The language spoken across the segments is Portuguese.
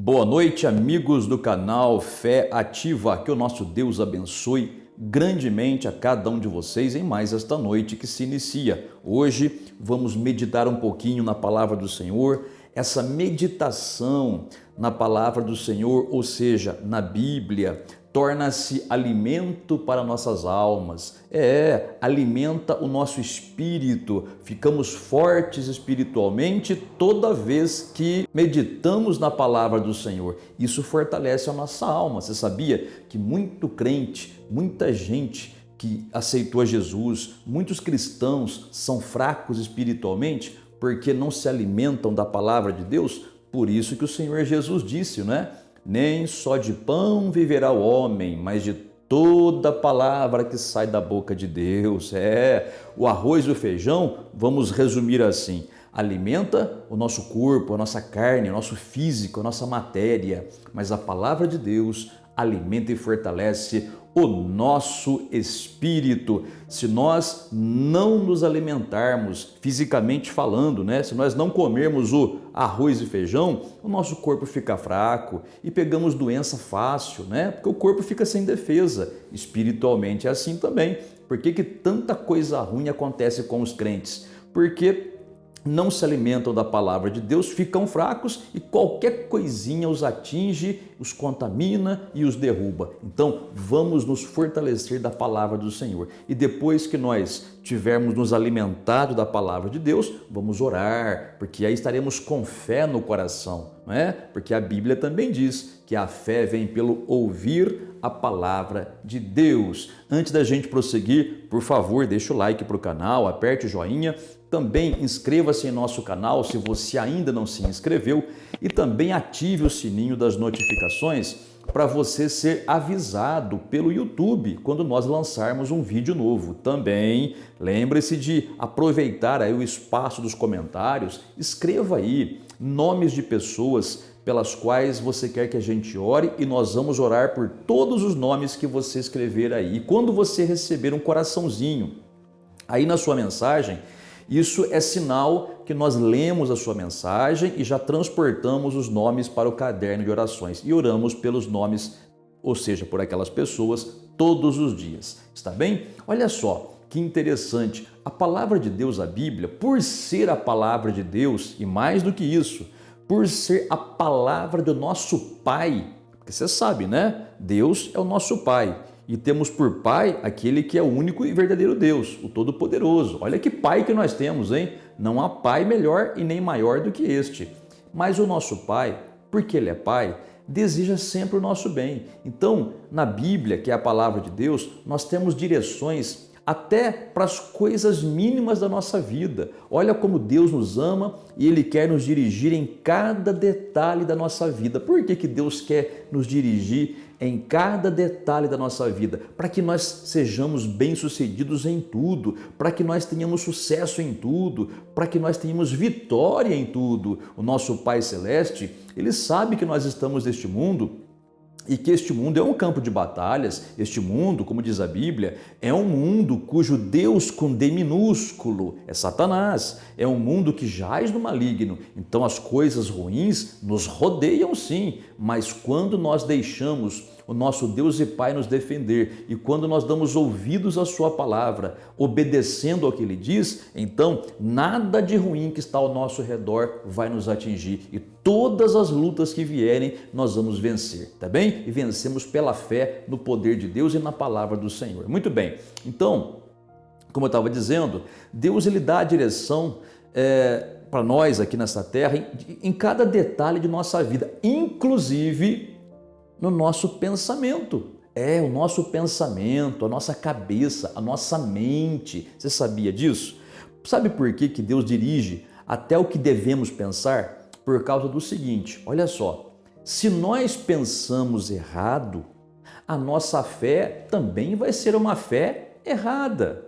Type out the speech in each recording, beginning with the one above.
Boa noite, amigos do canal Fé Ativa. Que o nosso Deus abençoe grandemente a cada um de vocês em mais esta noite que se inicia. Hoje vamos meditar um pouquinho na palavra do Senhor. Essa meditação na palavra do Senhor, ou seja, na Bíblia, torna-se alimento para nossas almas, alimenta o nosso espírito, ficamos fortes espiritualmente toda vez que meditamos na palavra do Senhor. Isso fortalece a nossa alma. Você sabia que muito crente, muita gente que aceitou a Jesus, muitos cristãos são fracos espiritualmente porque não se alimentam da palavra de Deus? Por isso que o Senhor Jesus disse, né? Nem só de pão viverá o homem, mas de toda palavra que sai da boca de Deus. O arroz e o feijão, vamos resumir assim, alimenta o nosso corpo, a nossa carne, o nosso físico, a nossa matéria, mas a palavra de Deus alimenta e fortalece o nosso espírito. Se nós não nos alimentarmos fisicamente falando, né? Se nós não comermos o arroz e feijão, o nosso corpo fica fraco e pegamos doença fácil, né? Porque o corpo fica sem defesa. Espiritualmente é assim também. Por que tanta coisa ruim acontece com os crentes? Porque não se alimentam da palavra de Deus, ficam fracos e qualquer coisinha os atinge, os contamina e os derruba. Então, vamos nos fortalecer da palavra do Senhor. E depois que nós tivermos nos alimentado da palavra de Deus, vamos orar, porque aí estaremos com fé no coração, não é? Porque a Bíblia também diz que a fé vem pelo ouvir a palavra de Deus. Antes da gente prosseguir, por favor, deixa o like para o canal, aperte o joinha, também inscreva-se em nosso canal se você ainda não se inscreveu e também ative o sininho das notificações para você ser avisado pelo YouTube quando nós lançarmos um vídeo novo. Também lembre-se de aproveitar aí o espaço dos comentários, escreva aí nomes de pessoas pelas quais você quer que a gente ore e nós vamos orar por todos os nomes que você escrever aí. E quando você receber um coraçãozinho aí na sua mensagem, isso é sinal que nós lemos a sua mensagem e já transportamos os nomes para o caderno de orações e oramos pelos nomes, ou seja, por aquelas pessoas todos os dias. Está bem? Olha só que interessante. A palavra de Deus, a Bíblia, por ser a palavra de Deus e mais do que isso, por ser a palavra do nosso Pai, porque você sabe, né? Deus é o nosso Pai. E temos por Pai aquele que é o único e verdadeiro Deus, o Todo-Poderoso. Olha que Pai que nós temos, hein? Não há Pai melhor e nem maior do que este. Mas o nosso Pai, porque Ele é Pai, deseja sempre o nosso bem. Então, na Bíblia, que é a palavra de Deus, nós temos direções até para as coisas mínimas da nossa vida. Olha como Deus nos ama e Ele quer nos dirigir em cada detalhe da nossa vida. Por que Deus quer nos dirigir em cada detalhe da nossa vida? Para que nós sejamos bem-sucedidos em tudo, para que nós tenhamos sucesso em tudo, para que nós tenhamos vitória em tudo. O nosso Pai Celeste, Ele sabe que nós estamos neste mundo e que este mundo é um campo de batalhas. Este mundo, como diz a Bíblia, é um mundo cujo Deus com D minúsculo é Satanás. É um mundo que jaz no maligno. Então as coisas ruins nos rodeiam sim, mas quando nós deixamos o nosso Deus e Pai nos defender e quando nós damos ouvidos à sua palavra, obedecendo ao que Ele diz, então nada de ruim que está ao nosso redor vai nos atingir e todas as lutas que vierem nós vamos vencer, tá bem? E vencemos pela fé no poder de Deus e na palavra do Senhor. Muito bem, então, como eu estava dizendo, Deus Ele dá a direção para nós aqui nessa terra em cada detalhe de nossa vida, inclusive no nosso pensamento. O nosso pensamento, a nossa cabeça, a nossa mente. Você sabia disso? Sabe por que Deus dirige até o que devemos pensar? Por causa do seguinte, olha só, se nós pensamos errado, a nossa fé também vai ser uma fé errada,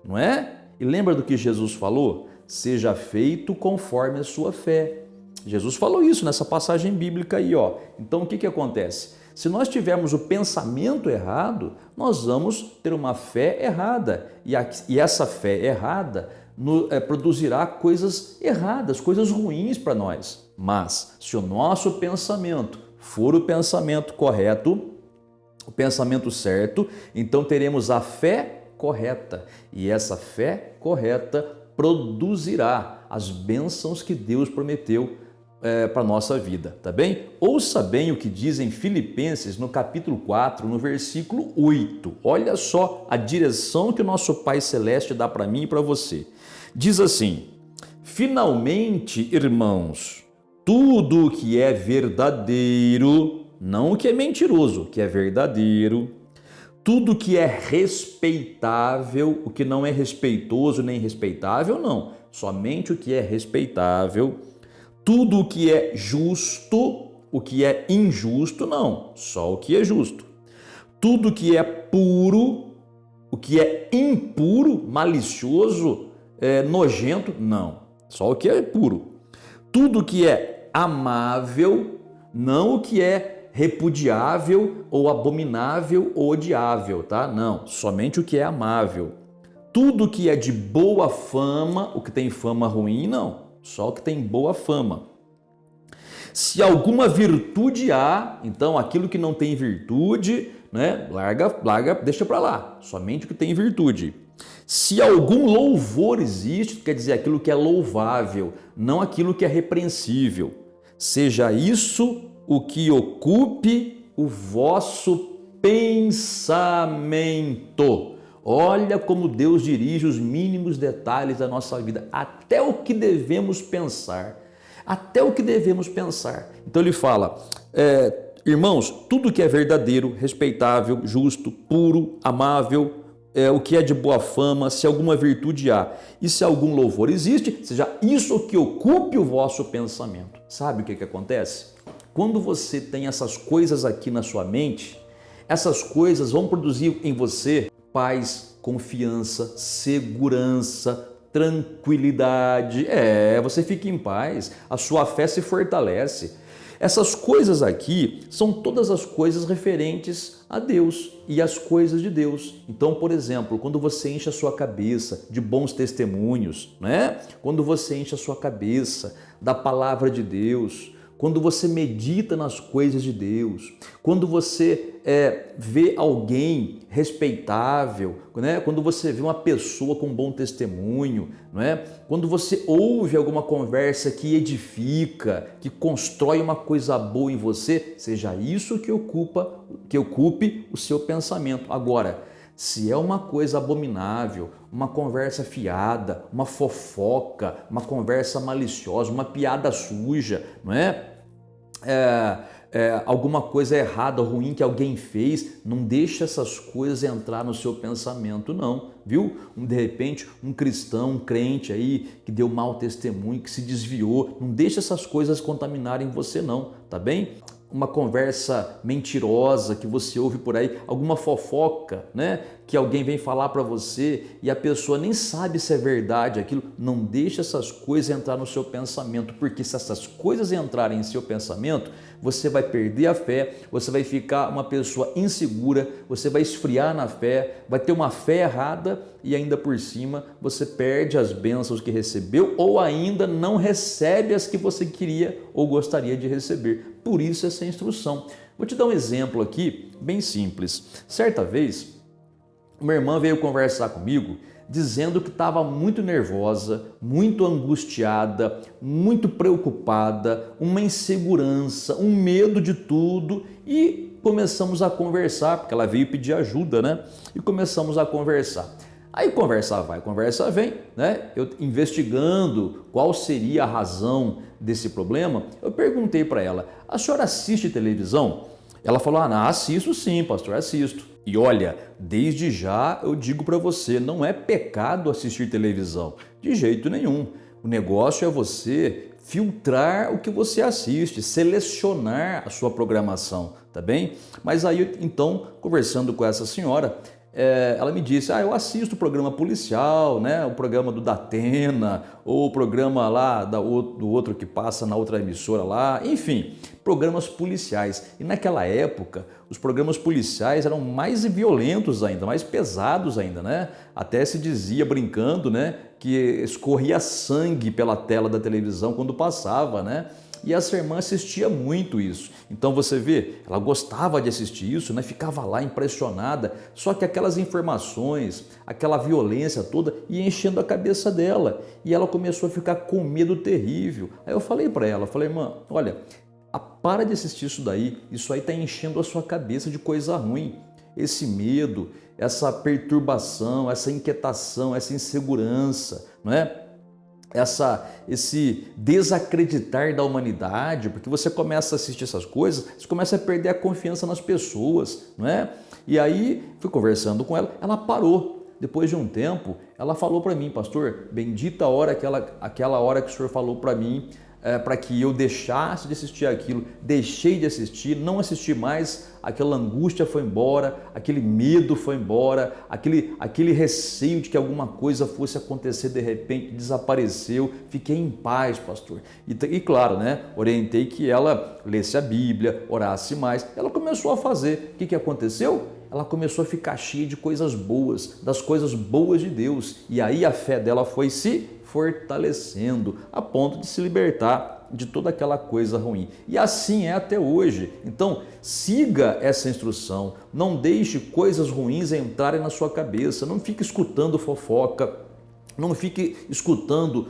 não é? E lembra do que Jesus falou? Seja feito conforme a sua fé. Jesus falou isso nessa passagem bíblica aí, ó. Então o que acontece? Se nós tivermos o pensamento errado, nós vamos ter uma fé errada. E essa fé errada produzirá coisas erradas, coisas ruins para nós. Mas se o nosso pensamento for o pensamento correto, o pensamento certo, então teremos a fé correta. E essa fé correta produzirá as bênçãos que Deus prometeu para a nossa vida, tá bem? Ouça bem o que diz em Filipenses, no capítulo 4, no versículo 8. Olha só a direção que o nosso Pai Celeste dá para mim e para você. Diz assim: finalmente, irmãos, tudo o que é verdadeiro, não o que é mentiroso, o que é verdadeiro, tudo que é respeitável, o que não é respeitoso nem respeitável, não, somente o que é respeitável, tudo o que é justo, o que é injusto, não, só o que é justo, tudo que é puro, o que é impuro, malicioso, nojento, não, só o que é puro, tudo que é amável, não o que é repudiável ou abominável ou odiável, tá? Não, somente o que é amável. Tudo que é de boa fama, o que tem fama ruim, não, só o que tem boa fama. Se alguma virtude há, então aquilo que não tem virtude, né, larga, deixa para lá, somente o que tem virtude. Se algum louvor existe, quer dizer aquilo que é louvável, não aquilo que é repreensível, seja isso o que ocupe o vosso pensamento. Olha como Deus dirige os mínimos detalhes da nossa vida, até o que devemos pensar. Até o que devemos pensar. Então ele fala, irmãos, tudo que é verdadeiro, respeitável, justo, puro, amável, o que é de boa fama, se alguma virtude há e se algum louvor existe, seja isso que ocupe o vosso pensamento. Sabe o que acontece? Quando você tem essas coisas aqui na sua mente, essas coisas vão produzir em você paz, confiança, segurança, tranquilidade. Você fica em paz, a sua fé se fortalece. Essas coisas aqui são todas as coisas referentes a Deus e as coisas de Deus. Então, por exemplo, quando você enche a sua cabeça de bons testemunhos, né? Quando você enche a sua cabeça da palavra de Deus, quando você medita nas coisas de Deus, quando você vê alguém respeitável, né? Quando você vê uma pessoa com bom testemunho, não é? Quando você ouve alguma conversa que edifica, que constrói uma coisa boa em você, seja isso que ocupe o seu pensamento. Agora, se é uma coisa abominável, uma conversa fiada, uma fofoca, uma conversa maliciosa, uma piada suja, não é? Alguma coisa errada, ruim que alguém fez, não deixa essas coisas entrar no seu pensamento, não, viu? De repente, um cristão, um crente aí que deu mau testemunho, que se desviou, não deixa essas coisas contaminarem você, não, tá bem? Uma conversa mentirosa que você ouve por aí, alguma fofoca, né? Que alguém vem falar para você e a pessoa nem sabe se é verdade aquilo, não deixa essas coisas entrar no seu pensamento, porque se essas coisas entrarem em seu pensamento, você vai perder a fé, você vai ficar uma pessoa insegura, você vai esfriar na fé, vai ter uma fé errada e ainda por cima você perde as bênçãos que recebeu ou ainda não recebe as que você queria ou gostaria de receber. Por isso essa instrução. Vou te dar um exemplo aqui, bem simples. Certa vez, uma irmã veio conversar comigo dizendo que estava muito nervosa, muito angustiada, muito preocupada, uma insegurança, um medo de tudo e começamos a conversar, porque ela veio pedir ajuda, né? E começamos a conversar. Aí conversa vai, conversa vem, né? Eu investigando qual seria a razão desse problema, eu perguntei para ela, a senhora assiste televisão? Ela falou, assisto sim, pastor, assisto. E olha, desde já eu digo para você, não é pecado assistir televisão, de jeito nenhum. O negócio é você filtrar o que você assiste, selecionar a sua programação, tá bem? Mas aí, então, conversando com essa senhora, ela me disse, eu assisto o programa policial, né? O programa do Datena, ou o programa lá do outro que passa na outra emissora lá, enfim, programas policiais. E naquela época, os programas policiais eram mais violentos ainda, mais pesados ainda, né? Até se dizia, brincando, né, que escorria sangue pela tela da televisão quando passava, né? e essa irmã assistia muito isso. Então você vê, ela gostava de assistir isso, né? Ficava lá impressionada, só que aquelas informações, aquela violência toda ia enchendo a cabeça dela e ela começou a ficar com medo terrível. Aí eu falei para ela, falei, irmã, olha, para de assistir isso daí está enchendo a sua cabeça de coisa ruim. Esse medo, essa perturbação, essa inquietação, essa insegurança, não é? Esse desacreditar da humanidade, porque você começa a assistir essas coisas, você começa a perder a confiança nas pessoas, não é? E aí, fui conversando com ela, ela parou. Depois de um tempo, ela falou para mim, pastor, bendita a hora, aquela hora que o senhor falou para mim, para que eu deixasse de assistir aquilo, deixei de assistir, não assisti mais, aquela angústia foi embora, aquele medo foi embora, aquele receio de que alguma coisa fosse acontecer de repente desapareceu, fiquei em paz, pastor. E claro, né, orientei que ela lesse a Bíblia, orasse mais, ela começou a fazer. O que aconteceu? Ela começou a ficar cheia de coisas boas, das coisas boas de Deus, e aí a fé dela foi se fortalecendo a ponto de se libertar de toda aquela coisa ruim. E assim é até hoje. Então, siga essa instrução, não deixe coisas ruins entrarem na sua cabeça, não fique escutando fofoca, não fique escutando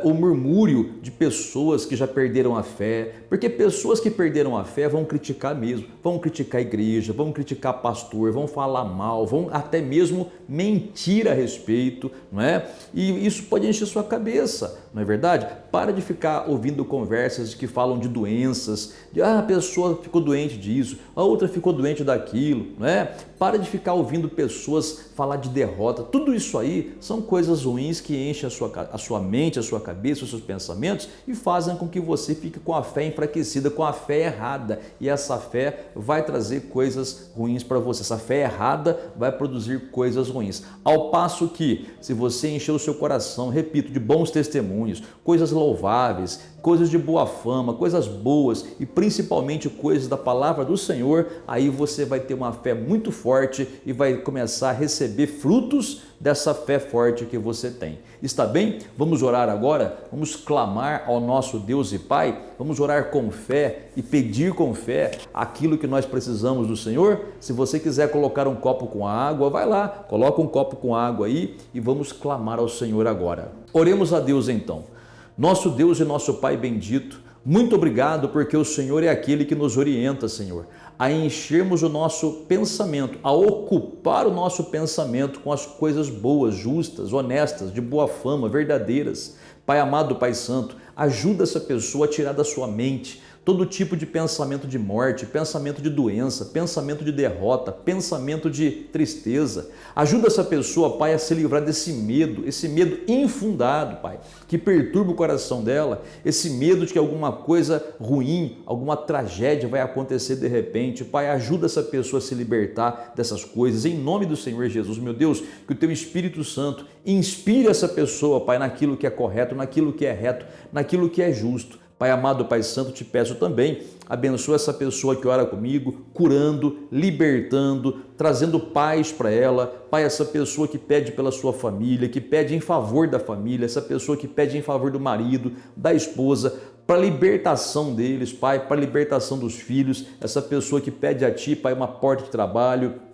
o murmúrio de pessoas que já perderam a fé, porque pessoas que perderam a fé vão criticar mesmo, vão criticar a igreja, vão criticar pastor, vão falar mal, vão até mesmo mentir a respeito, não é? E isso pode encher sua cabeça, não é verdade? Para de ficar ouvindo conversas que falam de doenças, de a pessoa ficou doente disso, a outra ficou doente daquilo, não é? Para de ficar ouvindo pessoas falar de derrota, tudo isso aí são coisas ruins que enchem a sua mente, a sua cabeça, os seus pensamentos e fazem com que você fique com a fé enfraquecida, com a fé errada, e essa fé vai trazer coisas ruins para você, essa fé errada vai produzir coisas ruins, ao passo que se você encher o seu coração, repito, de bons testemunhos, coisas louváveis, coisas de boa fama, coisas boas e principalmente coisas da palavra do Senhor, aí você vai ter uma fé muito forte e vai começar a receber frutos dessa fé forte que você tem. Está bem? Vamos orar agora? Vamos clamar ao nosso Deus e Pai? Vamos orar com fé e pedir com fé aquilo que nós precisamos do Senhor? Se você quiser colocar um copo com água, vai lá, coloca um copo com água aí e vamos clamar ao Senhor agora. Oremos a Deus então. Nosso Deus e nosso Pai bendito, muito obrigado porque o Senhor é aquele que nos orienta, Senhor, a enchermos o nosso pensamento, a ocupar o nosso pensamento com as coisas boas, justas, honestas, de boa fama, verdadeiras. Pai amado, Pai santo, ajuda essa pessoa a tirar da sua mente todo tipo de pensamento de morte, pensamento de doença, pensamento de derrota, pensamento de tristeza. Ajuda essa pessoa, Pai, a se livrar desse medo, esse medo infundado, Pai, que perturba o coração dela, esse medo de que alguma coisa ruim, alguma tragédia vai acontecer de repente. Pai, ajuda essa pessoa a se libertar dessas coisas, em nome do Senhor Jesus, meu Deus, que o Teu Espírito Santo inspire essa pessoa, Pai, naquilo que é correto, naquilo que é reto, naquilo que é justo. Pai amado, Pai santo, te peço também, abençoa essa pessoa que ora comigo, curando, libertando, trazendo paz para ela. Pai, essa pessoa que pede pela sua família, que pede em favor da família, essa pessoa que pede em favor do marido, da esposa, para a libertação deles, Pai, para a libertação dos filhos, essa pessoa que pede a Ti, Pai, uma porta de trabalho,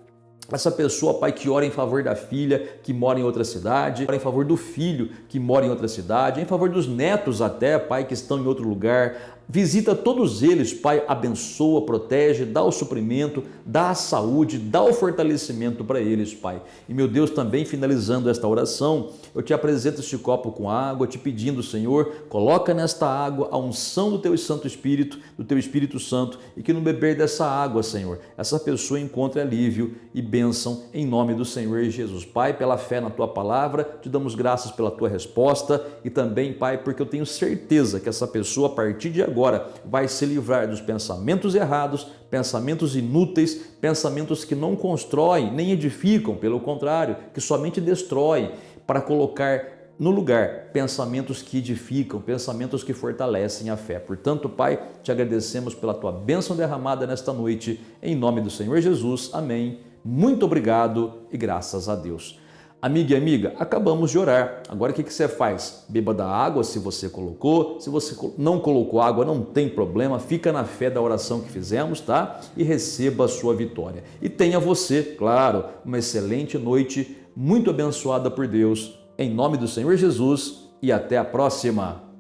essa pessoa, Pai, que ora em favor da filha que mora em outra cidade, ora em favor do filho que mora em outra cidade, em favor dos netos até, Pai, que estão em outro lugar. Visita todos eles, Pai, abençoa, protege, dá o suprimento, dá a saúde, dá o fortalecimento para eles, Pai. E meu Deus, também finalizando esta oração, eu te apresento este copo com água, te pedindo, Senhor, coloca nesta água a unção do Teu Santo Espírito, do Teu Espírito Santo, e que no beber dessa água, Senhor, essa pessoa encontre alívio e bênção em nome do Senhor Jesus. Pai, pela fé na Tua palavra, te damos graças pela Tua resposta e também, Pai, porque eu tenho certeza que essa pessoa, a partir de agora, vai se livrar dos pensamentos errados, pensamentos inúteis, pensamentos que não constroem nem edificam, pelo contrário, que somente destroem, para colocar no lugar pensamentos que edificam, pensamentos que fortalecem a fé. Portanto, Pai, te agradecemos pela Tua bênção derramada nesta noite, em nome do Senhor Jesus. Amém. Muito obrigado e graças a Deus. Amiga e amiga, acabamos de orar. Agora o que você faz? Beba da água se você colocou. Se você não colocou água, não tem problema. Fica na fé da oração que fizemos, tá? E receba a sua vitória. E tenha você, claro, uma excelente noite, muito abençoada por Deus. Em nome do Senhor Jesus e até a próxima.